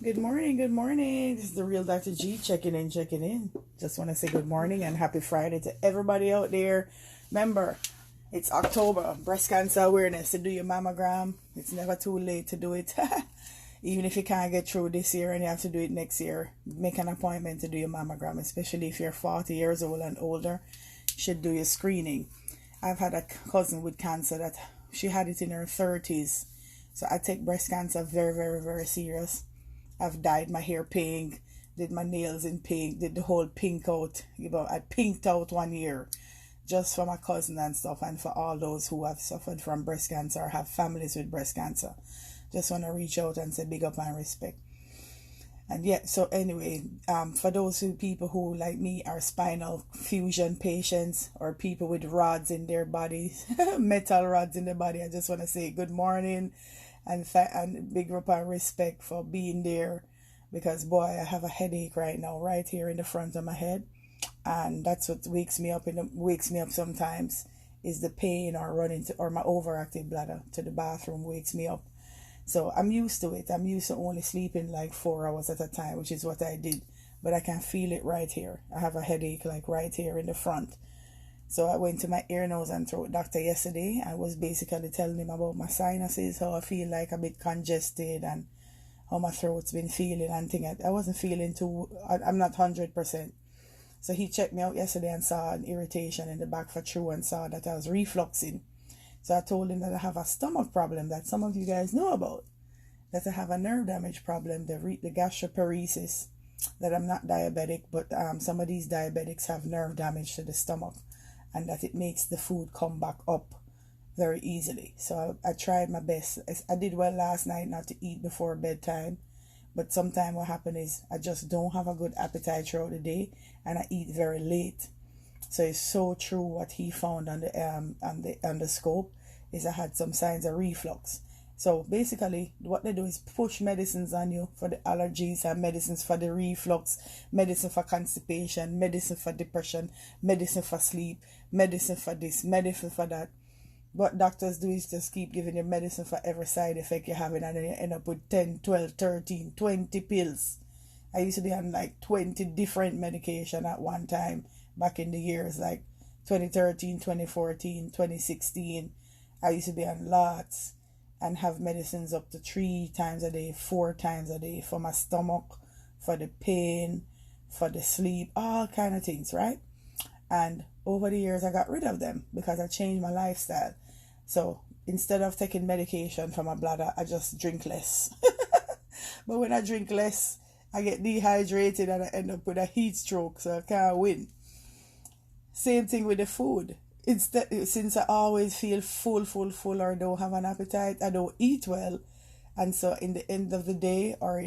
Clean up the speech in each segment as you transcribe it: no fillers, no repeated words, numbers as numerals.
Good morning, good morning. This is the real Dr. G checking in, checking in. Just want to say good morning and happy Friday to everybody out there. Remember, it's October, breast cancer awareness. To do your mammogram, it's never too late to do it. Even if you can't get through this year and you have to do it next year, make an appointment to do your mammogram, especially if you're 40 years old and older. You should do your screening. I've had a cousin with cancer that she had it in her 30s. So I take breast cancer very, very, very serious. I've dyed my hair pink, did my nails in pink, did the whole pink out. I pinked out 1 year just for my cousin and stuff, and for all those who have suffered from breast cancer or have families with breast cancer. Just want to reach out and say big up and respect. And yeah, so anyway, for people who like me are spinal fusion patients or people with rods in their bodies, metal rods in their body, I just want to say good morning and big up and respect for being there, because boy, I have a headache right now, right here in the front of my head, and that's what wakes me up sometimes, is the pain or running to, or my overactive bladder to the bathroom wakes me up. So I'm used to it. I'm used to only sleeping like 4 hours at a time, which is what I did. But I can feel it right here. I have a headache like right here in the front. So I went to my ear, nose, and throat doctor yesterday. I was basically telling him about my sinuses, how I feel like a bit congested, and how my throat's been feeling and things. I wasn't feeling too, I'm not 100%. So he checked me out yesterday and saw an irritation in the back for true and saw that I was refluxing. So I told him that I have a stomach problem that some of you guys know about, that I have a nerve damage problem, the gastroparesis, that I'm not diabetic, but some of these diabetics have nerve damage to the stomach, and that it makes the food come back up very easily. So I tried my best. I did well last night not to eat before bedtime, but sometimes what happens is I just don't have a good appetite throughout the day, and I eat very late. So it's so true what he found on the scope, is I had some signs of reflux. So basically, what they do is push medicines on you for the allergies, and medicines for the reflux, medicine for constipation, medicine for depression, medicine for sleep, medicine for this, medicine for that. What doctors do is just keep giving you medicine for every side effect you're having, and then you end up with 10, 12, 13, 20 pills. I used to be on like 20 different medication at one time back in the years like 2013, 2014, 2016. I used to be on lots and have medicines up to 3 times a day, 4 times a day, for my stomach, for the pain, for the sleep, all kind of things, right? And over the years, I got rid of them because I changed my lifestyle. So instead of taking medication for my bladder, I just drink less. But when I drink less, I get dehydrated and I end up with a heat stroke, so I can't win. Same thing with the food. Instead, since I always feel full, or don't have an appetite, I don't eat well, and so in the end of the day, or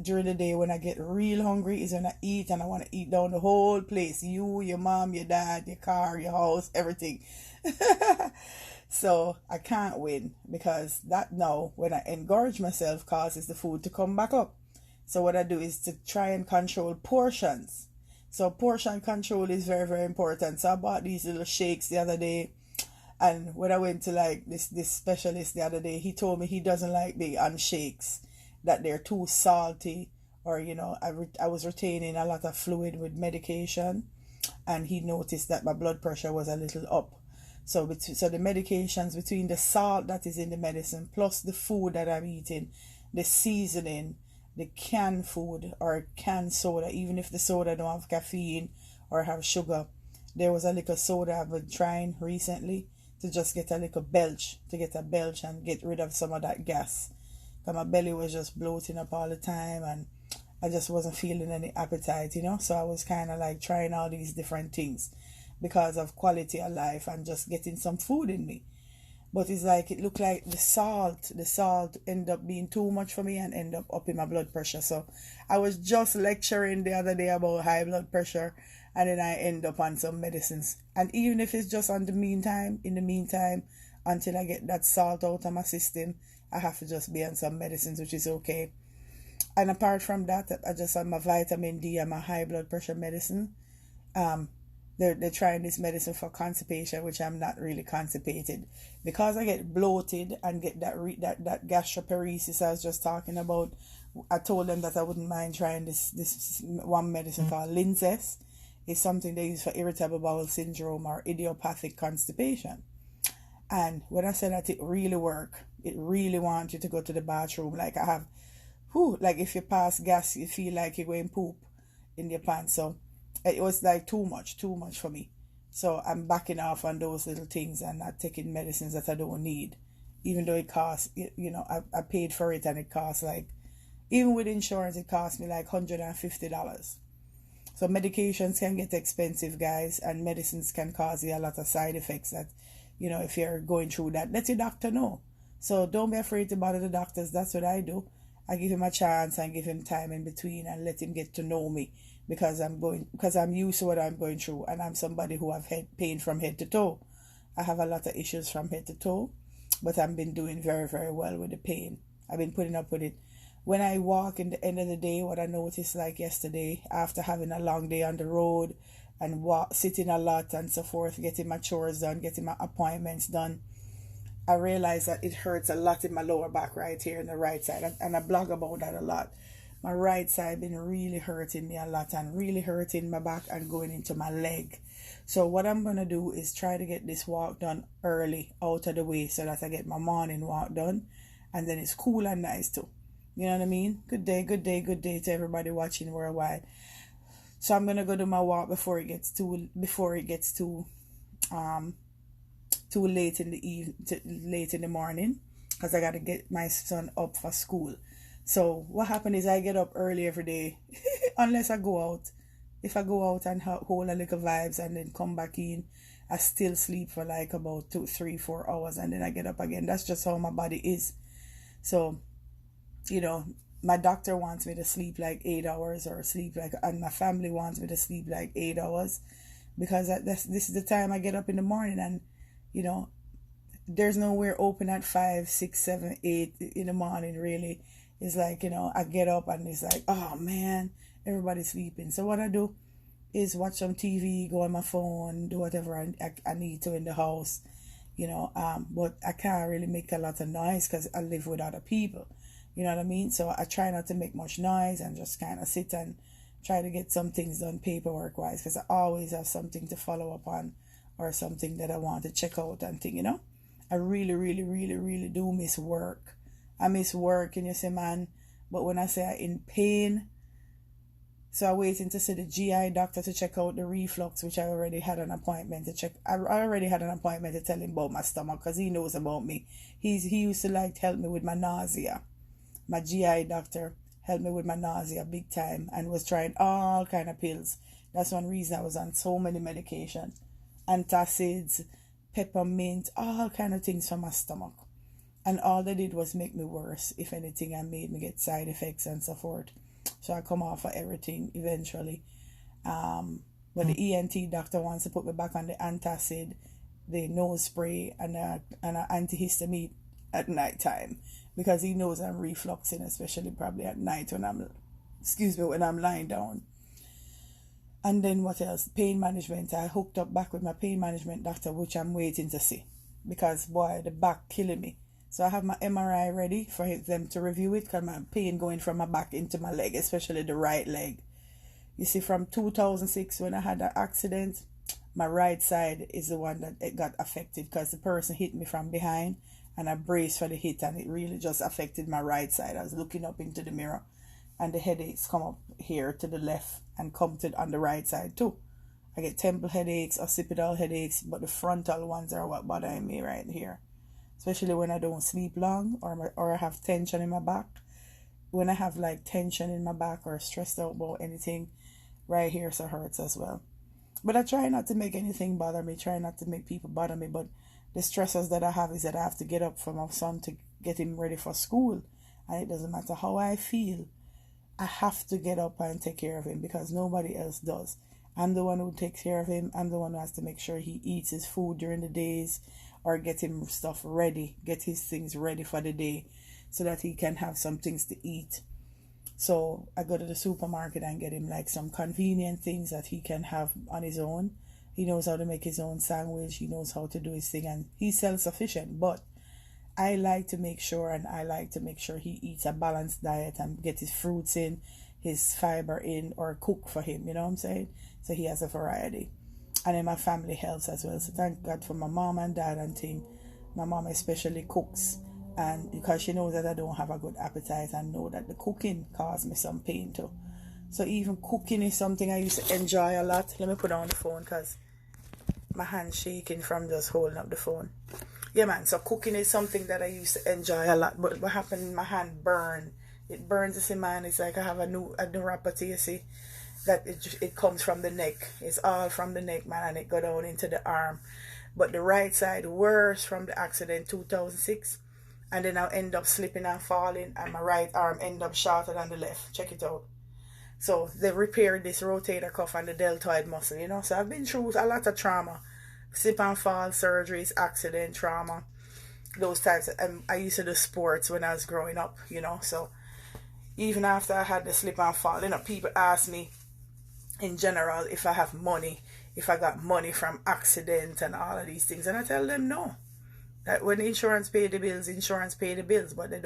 during the day when I get real hungry, is when I eat, and I want to eat down the whole place. You, your mom, your dad, your car, your house, everything. So I can't win, because that now when I engorge myself causes the food to come back up. So what I do is to try and control portions. So portion control is very, very important. So I bought these little shakes the other day, and when I went to like this specialist the other day, he told me he doesn't like me on shakes, that they're too salty, or I was retaining a lot of fluid with medication, and he noticed that my blood pressure was a little up. So the medications, between the salt that is in the medicine plus the food that I'm eating, the seasoning, the canned food or canned soda, even if the soda don't have caffeine or have sugar. There was a little soda I've been trying recently to just get a little belch, and get rid of some of that gas. Because my belly was just bloating up all the time, and I just wasn't feeling any appetite. So I was kind of like trying all these different things because of quality of life and just getting some food in me. But it's like it looked like the salt ended up being too much for me and end up in my blood pressure. So I was just lecturing the other day about high blood pressure, and then I end up on some medicines. And even if it's just in the meantime, until I get that salt out of my system, I have to just be on some medicines, which is okay. And apart from that, I just have my vitamin D and my high blood pressure medicine. Um, they're trying this medicine for constipation, which I'm not really constipated, because I get bloated and get that gastroparesis I was just talking about. I told them that I wouldn't mind trying this one medicine called Linzess. It's something they use for irritable bowel syndrome or idiopathic constipation. And when I said that it really work, it really wants you to go to the bathroom. Like I have, like if you pass gas, you feel like you're going poop in your pants. So it was like too much for me. So I'm backing off on those little things and not taking medicines that I don't need. Even though it costs, I paid for it and it costs like, even with insurance, it cost me like $150. So medications can get expensive, guys, and medicines can cause you a lot of side effects that, if you're going through that, let your doctor know. So don't be afraid to bother the doctors. That's what I do. I give him a chance and give him time in between and let him get to know me because I'm used to what I'm going through, and I'm somebody who have pain from head to toe. I have a lot of issues from head to toe, but I've been doing very, very well with the pain. I've been putting up with it. When I walk in the end of the day, what I noticed like yesterday, after having a long day on the road and sitting a lot and so forth, getting my chores done, getting my appointments done, I realized that it hurts a lot in my lower back right here on the right side. And I blog about that a lot. My right side been really hurting me a lot and really hurting my back and going into my leg. So what I'm going to do is try to get this walk done early, out of the way, so that I get my morning walk done. And then it's cool and nice too. You know what I mean? Good day to everybody watching worldwide. So I'm gonna go do my walk before it gets too late in late in the morning, because I gotta get my son up for school. So what happened is I get up early every day, unless I go out. If I go out and hold a little vibes and then come back in, I still sleep for like about 2, 3, 4 hours, and then I get up again. That's just how my body is. So, my doctor wants me to sleep like 8 hours and my family wants me to sleep like 8 hours, because this is the time I get up in the morning, and, there's nowhere open at 5, 6, 7, 8 in the morning, really. It's like, I get up and it's like, oh man, everybody's sleeping. So what I do is watch some TV, go on my phone, do whatever I need to in the house, but I can't really make a lot of noise because I live with other people. You know what I mean? So I try not to make much noise and just kind of sit and try to get some things done paperwork-wise, because I always have something to follow up on or something that I want to check out and thing, I really, really, really, really do miss work. I miss work, and you say, man, but when I say I'm in pain, so I'm waiting to see the GI doctor to check out the reflux, which I already had an appointment to check. I already had an appointment to tell him about my stomach, because he knows about me. He used to help me with my nausea. My GI doctor helped me with my nausea big time and was trying all kind of pills. That's one reason I was on so many medications. Antacids, peppermint, all kind of things for my stomach. And all they did was make me worse. If anything, and made me get side effects and so forth. So I come off of everything eventually. But the ENT doctor wants to put me back on the antacid, the nose spray, and an antihistamine at night time, because he knows I'm refluxing, especially probably at night when I'm lying down. And then what else? Pain management. I hooked up back with my pain management doctor, which I'm waiting to see, because boy, the back killing me. So I have my MRI ready for them to review it, because my pain going from my back into my leg, especially the right leg. You see, from 2006 when I had that accident, my right side is the one that it got affected, because the person hit me from behind and I braced for the hit, and it really just affected my right side. I was looking up into the mirror and the headaches come up here to the left and come to on the right side too. I get temple headaches, occipital headaches, but the frontal ones are what bothering me right here. Especially when I don't sleep long, or I have tension in my back. When I have like tension in my back or stressed out about anything, right here so hurts as well. But I try not to make anything bother me, try not to make people bother me, but the stressors that I have is that I have to get up for my son to get him ready for school. And it doesn't matter how I feel, I have to get up and take care of him, because nobody else does. I'm the one who takes care of him. I'm the one who has to make sure he eats his food during the days, or get him stuff ready, get his things ready for the day, so that he can have some things to eat. So I go to the supermarket and get him like some convenient things that he can have on his own. He knows how to make his own sandwich. He knows how to do his thing, and he's self-sufficient. But I like to make sure, and I like to make sure he eats a balanced diet and get his fruits in, his fiber in, or cook for him, you know what I'm saying? So he has a variety. And then my family helps as well. So thank God for my mom and dad and thing. My mom especially cooks, and because she knows that I don't have a good appetite and know that the cooking caused me some pain too. So even cooking is something I used to enjoy a lot. Let me put on the phone because my hand's shaking from just holding up the phone. Yeah, man, so cooking is something that I used to enjoy a lot. But what happened, my hand burned. It burns, you see, man. It's like I have a neuropathy, you see, that it comes from the neck. It's all from the neck, man, and it go down into the arm. But the right side, worse from the accident 2006. And then I end up slipping and falling, and my right arm end up shorter than the left. Check it out. So they repaired this rotator cuff and the deltoid muscle, you know. So I've been through a lot of trauma. Slip and fall, surgeries, accident, trauma, those types. I used to do sports when I was growing up, you know. So even after I had the slip and fall, you know, people ask me in general if I have money, if I got money from accident and all of these things. And I tell them no. That when insurance pay the bills, insurance pay the bills. But I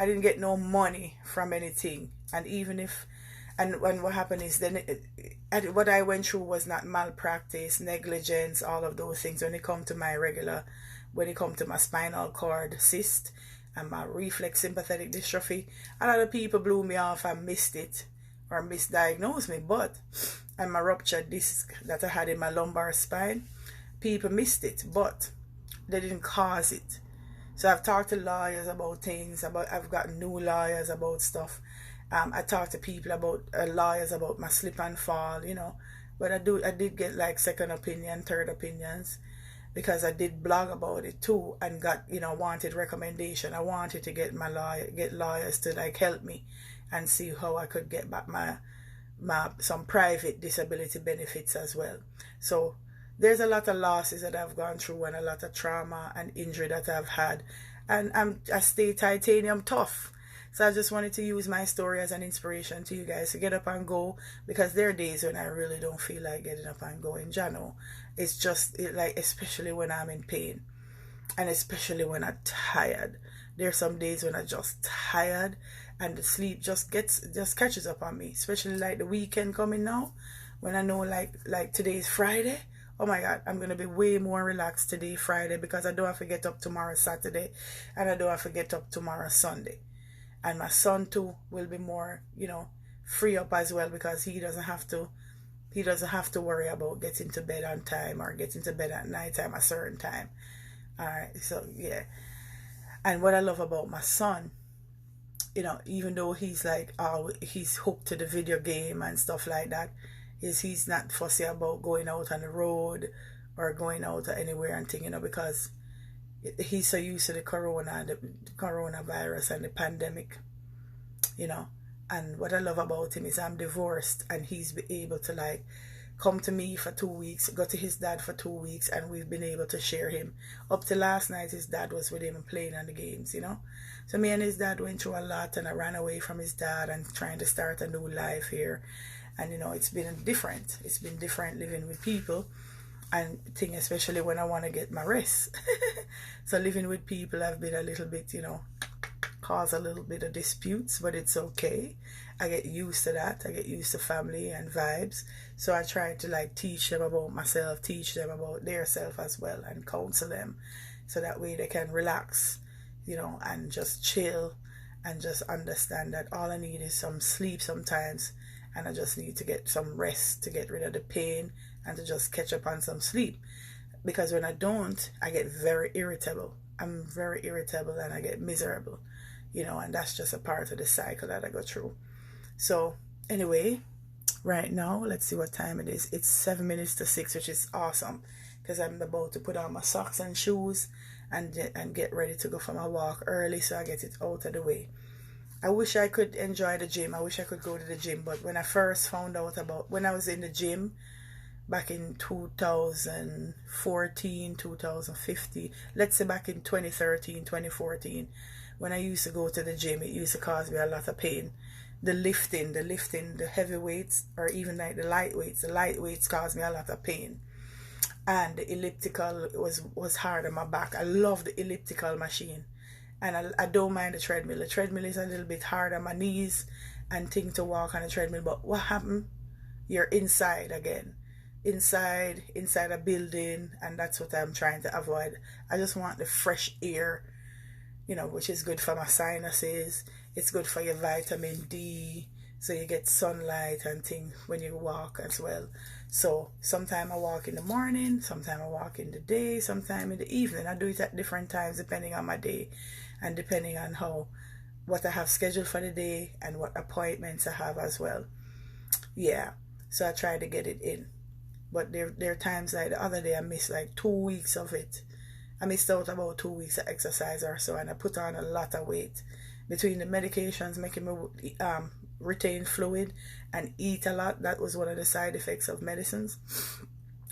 didn't get no money from anything. And even if, and when what happened is then what I went through was not malpractice, negligence, all of those things. When it come to my spinal cord cyst and my reflex sympathetic dystrophy, a lot of people blew me off and missed it or misdiagnosed me. And my ruptured disc that I had in my lumbar spine, people missed it, but they didn't cause it. So I've talked to lawyers about things, I've got new lawyers about stuff. I talked to people about lawyers about my slip and fall, you know. But I did get like second opinion, third opinions, because I did blog about it too, and got, you know, wanted recommendation. I wanted to get lawyers to like help me and see how I could get back my some private disability benefits as well. So there's a lot of losses that I've gone through and a lot of trauma and injury that I've had, and I stay titanium tough. So I just wanted to use my story as an inspiration to you guys to get up and go, because there are days when I really don't feel like getting up and going. Jano, it's just like, especially when I'm in pain and especially when I'm tired. There's some days when I'm just tired and the sleep just catches up on me, especially like the weekend coming now, when I know like today's Friday. Oh my God, I'm going to be way more relaxed today, Friday, because I don't have to get up tomorrow, Saturday, and I don't have to get up tomorrow, Sunday. And my son too will be more, you know, free up as well, because he doesn't have to worry about getting to bed on time or getting to bed at night time a certain time. Alright, so yeah. And what I love about my son, you know, even though he's like, he's hooked to the video game and stuff like that, is he's not fussy about going out on the road or going out anywhere and thing, you know, because he's so used to the coronavirus and the pandemic, you know. And what I love about him is I'm divorced, and he's been able to like come to me for 2 weeks, go to his dad for 2 weeks, and we've been able to share him. Up to last night, his dad was with him playing on the games, you know. So me and his dad went through a lot, and I ran away from his dad and trying to start a new life here. And you know, it's been different. It's been different living with people. And thing, especially when I want to get my rest. So living with people have been a little bit, you know, cause a little bit of disputes, but it's okay. I get used to that. I get used to family and vibes. So I try to like teach them about myself, teach them about their self as well, and counsel them, so that way they can relax, you know, and just chill and just understand that all I need is some sleep sometimes, and I just need to get some rest to get rid of the pain and to just catch up on some sleep. Because when I don't, I get very irritable. I'm very irritable and I get miserable, you know, and that's just a part of the cycle that I go through. So anyway, right now, let's see what time it is. It's 7 minutes to 6, which is awesome, because I'm about to put on my socks and shoes and get ready to go for my walk early, so I get it out of the way. I wish I could enjoy the gym. I wish I could go to the gym, but when I first found out about, when I was in the gym back in 2014, 2015, let's say back in 2013, 2014, when I used to go to the gym, it used to cause me a lot of pain. The lifting, the heavy weights, or even like the light weights caused me a lot of pain. and the elliptical was hard on my back. I love the elliptical machine, and I don't mind the treadmill. The treadmill is a little bit hard on my knees and thing to walk on the treadmill, but what happened? You're inside again, inside a building, and that's what I'm trying to avoid. I just want the fresh air, you know, which is good for my sinuses. It's good for your vitamin D, so you get sunlight and things when you walk as well. So sometimes I walk in the morning, sometimes I walk in the day, sometimes in the evening. I do it at different times depending on my day and depending on what I have scheduled for the day and what appointments I have as well. Yeah, so I try to get it in. But there are times like the other day I missed like 2 weeks of it. I missed out about 2 weeks of exercise or so, and I put on a lot of weight. Between the medications making me retain fluid and eat a lot, that was one of the side effects of medicines.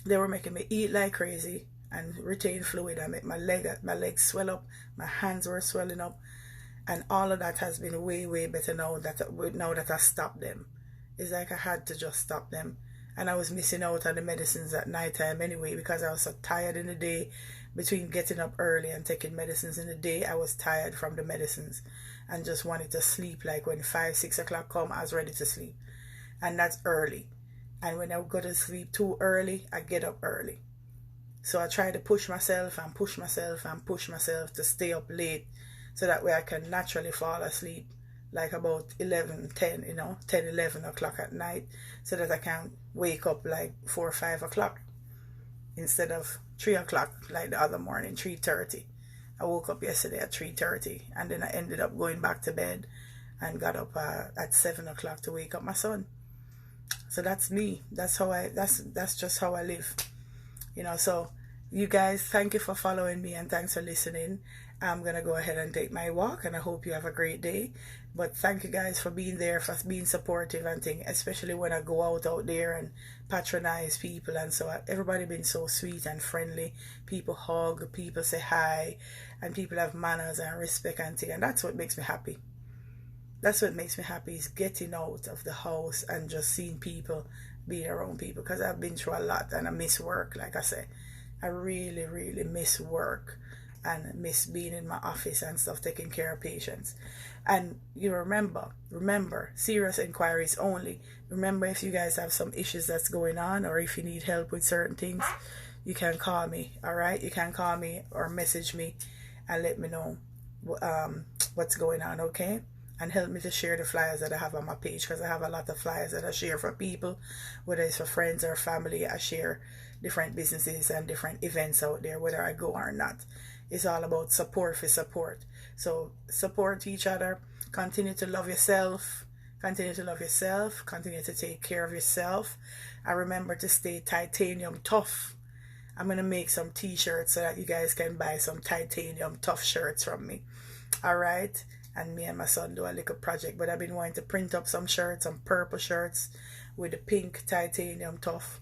They were making me eat like crazy and retain fluid. I made my legs swell up, my hands were swelling up, and all of that has been way better now that I stopped them. It's like I had to just stop them. And I was missing out on the medicines at night time anyway, because I was so tired in the day. Between getting up early and taking medicines in the day, I was tired from the medicines and just wanted to sleep. Like when 5-6 o'clock come, I was ready to sleep, and that's early. And when I go to sleep too early, I get up early. So I try to push myself to stay up late, so that way I can naturally fall asleep like about 10 11 o'clock at night, so that I can wake up like 4 or 5 o'clock instead of 3 o'clock like the other morning, 3:30. I woke up yesterday at 3:30, and then I ended up going back to bed and got up at 7 o'clock to wake up my son. So that's me. That's just how I live. You know, so you guys, thank you for following me and thanks for listening. I'm going to go ahead and take my walk, and I hope you have a great day. But thank you guys for being there, for being supportive and things, especially when I go out there and patronize people. And so everybody been so sweet and friendly. People hug, people say hi, and people have manners and respect and things. And that's what makes me happy. That's what makes me happy, is getting out of the house and just seeing people, being around people. Because I've been through a lot and I miss work, like I said. I really miss work and miss being in my office and stuff, taking care of patients. And you remember, serious inquiries only. Remember, if you guys have some issues that's going on, or if you need help with certain things, you can call me. All right, you can call me or message me and let me know what's going on. Okay, and help me to share the flyers that I have on my page, because I have a lot of flyers that I share for people, whether it's for friends or family. I share different businesses and different events out there, whether I go or not. It's all about support for support. So support each other. Continue to love yourself. Continue to take care of yourself. And remember to stay titanium tough. I'm going to make some t-shirts so that you guys can buy some titanium tough shirts from me. All right. And me and my son do a little project. But I've been wanting to print up some shirts, some purple shirts with the pink titanium tough.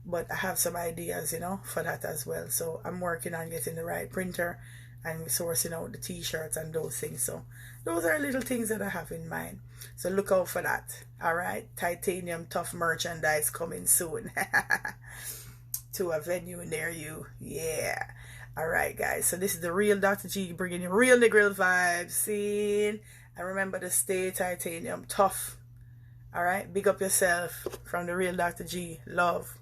But I have some ideas, for that as well. So I'm working on getting the right printer and sourcing out the t-shirts and those things. So those are little things that I have in mind. So look out for that. All right. Titanium tough merchandise coming soon to a venue near you. Yeah. All right, guys. So this is the real Dr. G, bringing you real Negril vibes. Scene. And remember to stay titanium tough. All right. Big up yourself from the real Dr. G. Love.